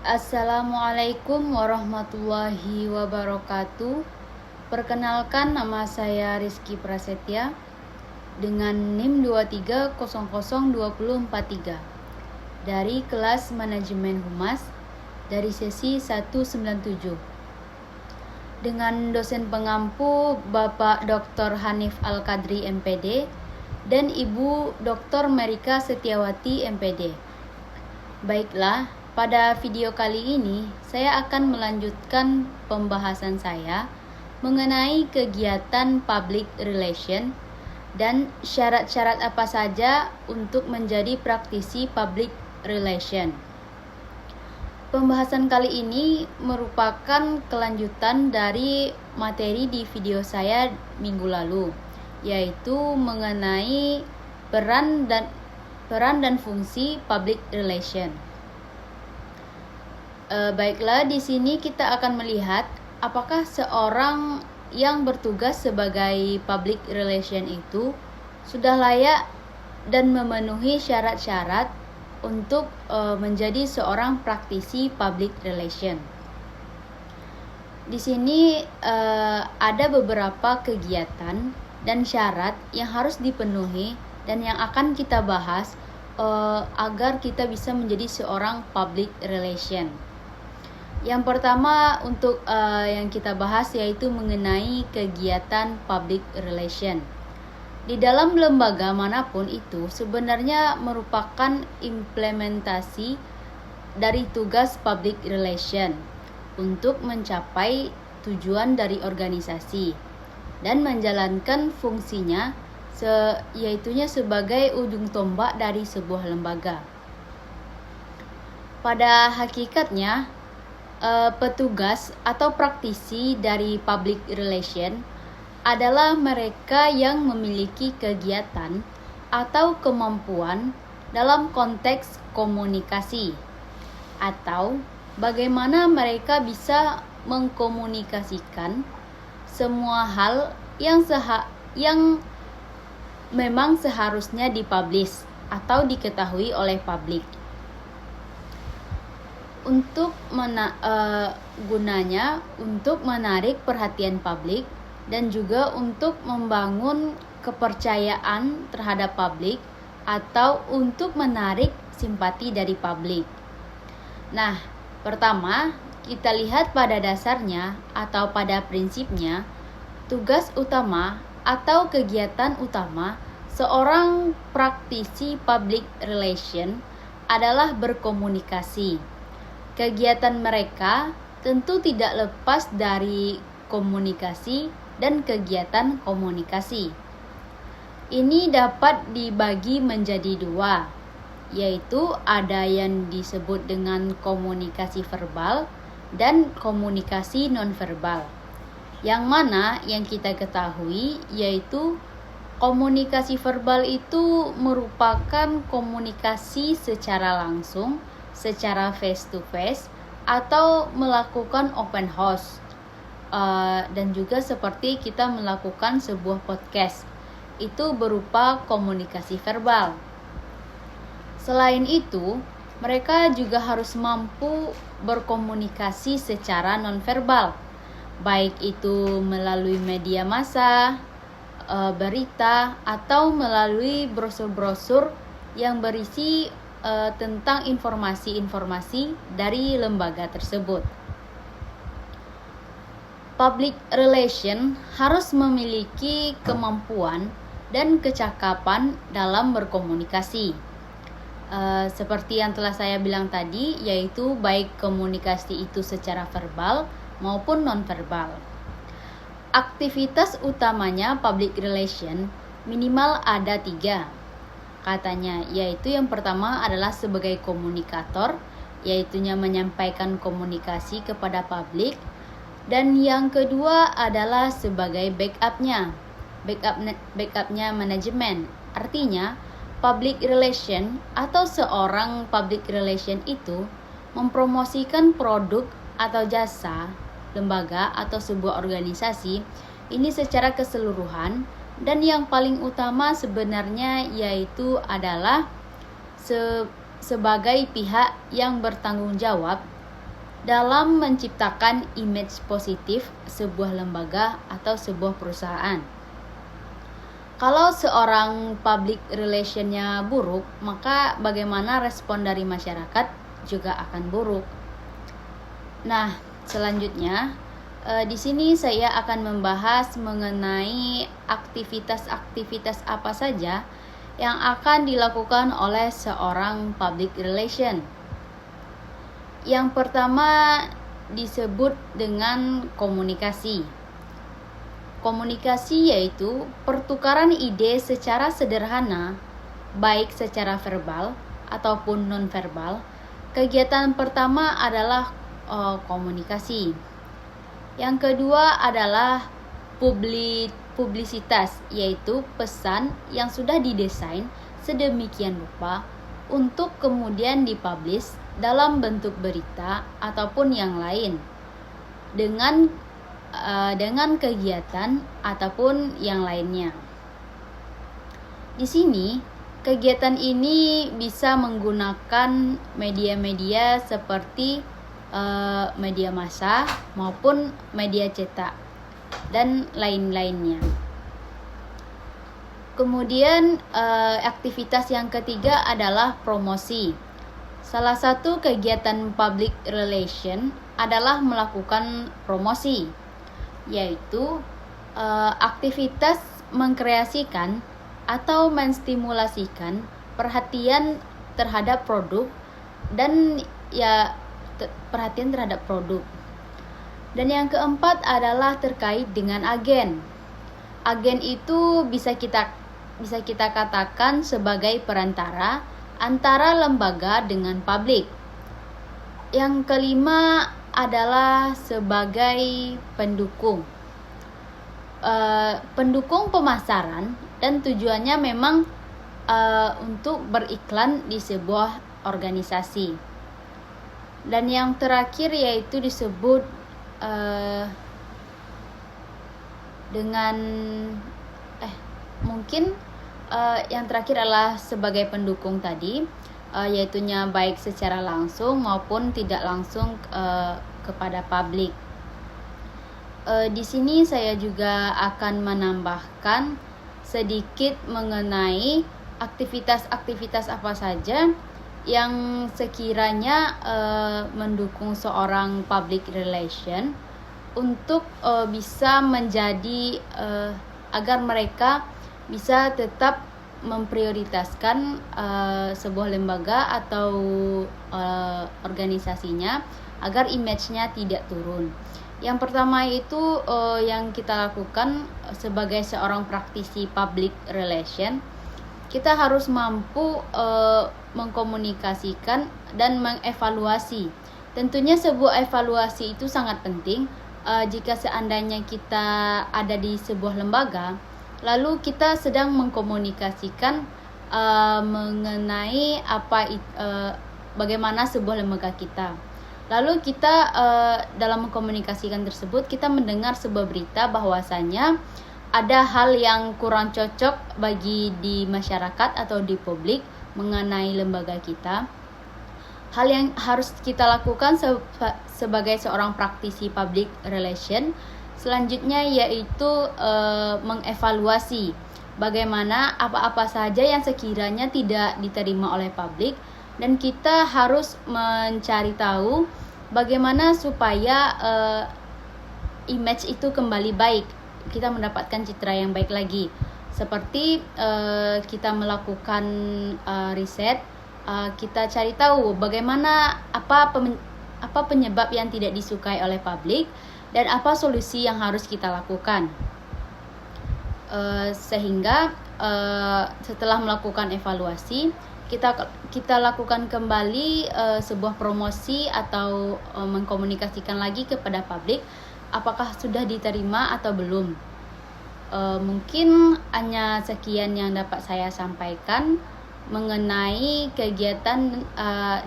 Assalamualaikum warahmatullahi wabarakatuh. Perkenalkan, nama saya Rizky Prasetya dengan NIM 23002043 dari kelas Manajemen Humas dari sesi 197 dengan dosen pengampu Bapak Dr. Hanif Al-Qadri MPD dan Ibu Dr. Merika Setiawati MPD. Baiklah, pada video kali ini saya akan melanjutkan pembahasan saya mengenai kegiatan public relation dan syarat-syarat apa saja untuk menjadi praktisi public relation. Pembahasan kali ini merupakan kelanjutan dari materi di video saya minggu lalu, yaitu mengenai peran dan fungsi public relation. Baiklah, di sini kita akan melihat apakah seorang yang bertugas sebagai public relation itu sudah layak dan memenuhi syarat-syarat untuk menjadi seorang praktisi public relation. Di sini ada beberapa kegiatan dan syarat yang harus dipenuhi dan yang akan kita bahas agar kita bisa menjadi seorang public relation. Yang pertama untuk yang kita bahas yaitu mengenai kegiatan public relation. Di dalam lembaga manapun itu sebenarnya merupakan implementasi dari tugas public relation untuk mencapai tujuan dari organisasi dan menjalankan fungsinya yaitunya sebagai ujung tombak dari sebuah lembaga. Pada hakikatnya, petugas atau praktisi dari public relation adalah mereka yang memiliki kegiatan atau kemampuan dalam konteks komunikasi, atau bagaimana mereka bisa mengkomunikasikan semua hal yang memang seharusnya dipublish atau diketahui oleh publik. Gunanya untuk menarik perhatian publik dan juga untuk membangun kepercayaan terhadap publik atau untuk menarik simpati dari publik. Nah, pertama kita lihat pada dasarnya atau pada prinsipnya, tugas utama atau kegiatan utama seorang praktisi public relation adalah berkomunikasi. Kegiatan mereka tentu tidak lepas dari komunikasi dan kegiatan komunikasi. Ini dapat dibagi menjadi dua, yaitu ada yang disebut dengan komunikasi verbal dan komunikasi nonverbal. Yang mana yang kita ketahui yaitu komunikasi verbal itu merupakan komunikasi secara langsung, secara face to face, atau melakukan open house, dan juga seperti kita melakukan sebuah podcast, itu berupa komunikasi verbal. Selain itu, mereka juga harus mampu berkomunikasi secara nonverbal, baik itu melalui media massa, berita, atau melalui brosur-brosur yang berisi tentang informasi-informasi dari lembaga tersebut. Public relation harus memiliki kemampuan dan kecakapan dalam berkomunikasi. Seperti yang telah saya bilang tadi, yaitu baik komunikasi itu secara verbal maupun nonverbal. Aktivitas utamanya public relation minimal ada 3 katanya, yaitu yang pertama adalah sebagai komunikator, yaitunya menyampaikan komunikasi kepada publik, dan yang kedua adalah sebagai backupnya manajemen. Artinya public relation atau seorang public relation itu mempromosikan produk atau jasa lembaga atau sebuah organisasi ini secara keseluruhan, dan yang paling utama sebenarnya yaitu adalah sebagai pihak yang bertanggung jawab dalam menciptakan image positif sebuah lembaga atau sebuah perusahaan. Kalau seorang public relationnya buruk, maka bagaimana respon dari masyarakat juga akan buruk. Nah, selanjutnya di sini saya akan membahas mengenai aktivitas-aktivitas apa saja yang akan dilakukan oleh seorang public relation. Yang pertama disebut dengan komunikasi. Komunikasi yaitu pertukaran ide secara sederhana, baik secara verbal ataupun non-verbal. Kegiatan pertama adalah komunikasi. Yang kedua adalah publisitas, yaitu pesan yang sudah didesain sedemikian rupa untuk kemudian dipublish dalam bentuk berita ataupun yang lain dengan kegiatan ataupun yang lainnya. Di sini, kegiatan ini bisa menggunakan media-media seperti media massa maupun media cetak dan lain-lainnya. Kemudian aktivitas yang ketiga adalah promosi. Salah satu kegiatan public relation adalah melakukan promosi, yaitu aktivitas mengkreasikan atau menstimulasikan perhatian terhadap produk dan perhatian terhadap produk. Dan yang keempat adalah terkait dengan agen. Agen itu bisa kita katakan sebagai perantara antara lembaga dengan publik. Yang kelima adalah sebagai pendukung. Pendukung pemasaran dan tujuannya memang untuk beriklan di sebuah organisasi. Dan yang terakhir yaitu disebut yang terakhir adalah sebagai pendukung tadi, yaitunya baik secara langsung maupun tidak langsung kepada publik. Di sini saya juga akan menambahkan sedikit mengenai aktivitas-aktivitas apa saja yang sekiranya mendukung seorang public relation untuk bisa menjadi agar mereka bisa tetap memprioritaskan sebuah lembaga atau organisasinya agar image-nya tidak turun. Yang pertama itu yang kita lakukan sebagai seorang praktisi public relation, kita harus mampu mengkomunikasikan dan mengevaluasi. Tentunya sebuah evaluasi itu sangat penting. Jika seandainya kita ada di sebuah lembaga, lalu kita sedang mengkomunikasikan mengenai bagaimana sebuah lembaga kita. Lalu kita dalam mengkomunikasikan tersebut, kita mendengar sebuah berita bahwasanya ada hal yang kurang cocok di masyarakat atau di publik mengenai lembaga kita. Hal yang harus kita lakukan sebagai seorang praktisi public relation selanjutnya yaitu mengevaluasi bagaimana apa-apa saja yang sekiranya tidak diterima oleh publik, dan kita harus mencari tahu bagaimana supaya image itu kembali baik, kita mendapatkan citra yang baik lagi. Seperti kita melakukan riset, kita cari tahu bagaimana apa penyebab yang tidak disukai oleh publik dan apa solusi yang harus kita lakukan. Sehingga setelah melakukan evaluasi, kita lakukan kembali sebuah promosi atau mengkomunikasikan lagi kepada publik apakah sudah diterima atau belum. Mungkin hanya sekian yang dapat saya sampaikan mengenai kegiatan,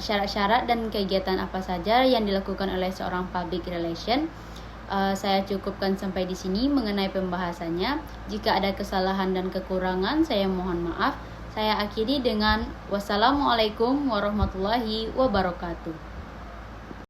syarat-syarat dan kegiatan apa saja yang dilakukan oleh seorang public relation. Saya cukupkan sampai di sini mengenai pembahasannya. Jika ada kesalahan dan kekurangan, saya mohon maaf. Saya akhiri dengan wassalamualaikum warahmatullahi wabarakatuh.